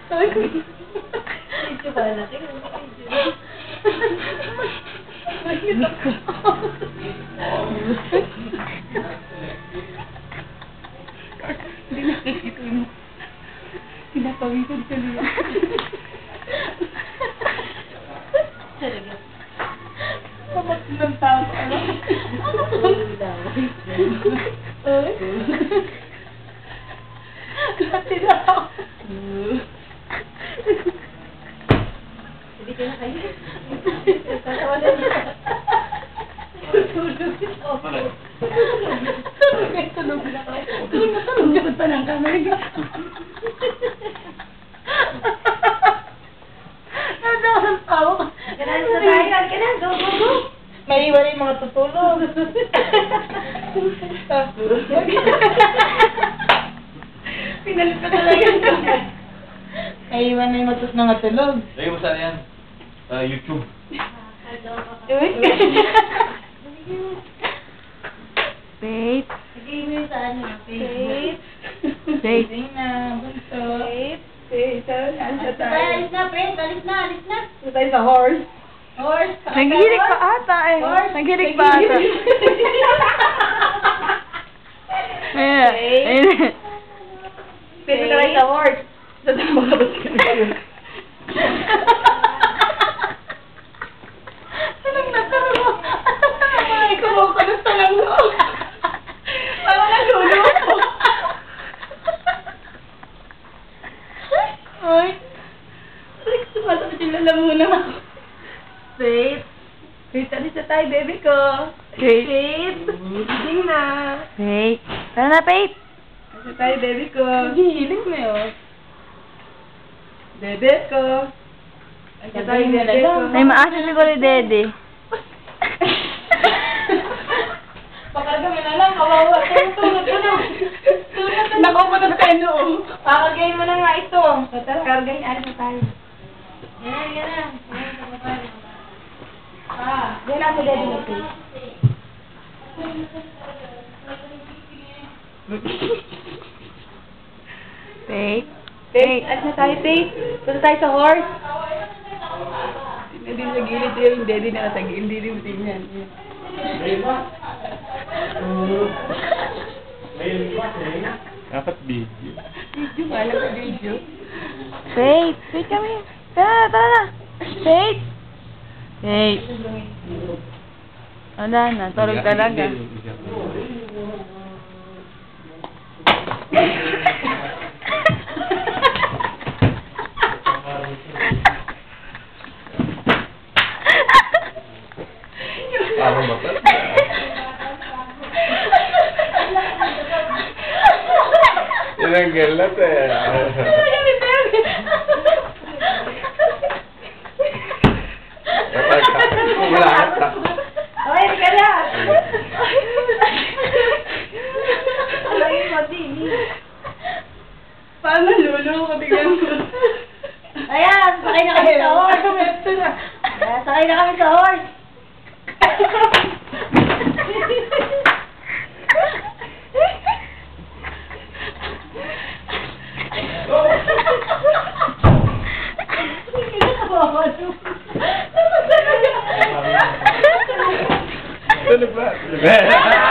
Medyo ba natin? Hindi nakikita mo. Pinapawisan ka niya. Pamat ng tao. Ano? Kasi na ako. Hindi ka na kayo. Tatawa na niya. Tutulog ito. Tulog na kayo. Tulog na tulog. Dapat pa ng kamay. Natawa ng tao. Ganun sa tayo. Ganun. Go, go, go. May iwan yung mga tutulog. Pinalit ka talaga. May iwan na yung mga tulog. Lagyan mo sana yan. YouTube. Wait. Lagay mo yung sa ano na, Facebook. Wait. Na, bunso. Wait. Alis Alis na, friend. Alis na, alis na. tayo sa horse. Horse. Naghihilig pa ata eh. Horse. Naghihilig pa ata. Ayan. Ayan. Pwede ka lang sa horse. Sa tama ka ba siya? Anong nataro mo? Ay, kumukulos na lang mo. Parang nalulo ko. Ay. Ay, sumasakit yung lalamunan ako. Faith. Faith, alis na tayo, baby ko. Wait. Faith. Gising na. Wait. Tara na, Faith. Alis na tayo, baby ko. Hihiling na yun. Bebe ko. Alis na tayo, bebe ko. Ay, maasa siguro yung dede. Pakarga mo na lang, kawawa. Tulog. Nakupunod kayo noon. Pakargayin mo na nga ito. Kargayin, alis na tayo. Yan, yan. Yan na sa daddy mo, Faith. Faith, alis na tayo, Faith. Punta tayo sa horse. Hindi sa gilid yung daddy na nasa gilid. Hindi rin tingnan. Dapat video. Video, wala ka video. Faith. Faith kami. Tara na. Faith. Faith. Wala na. Tulog talaga. Parang batas. Tinanggal na tayo.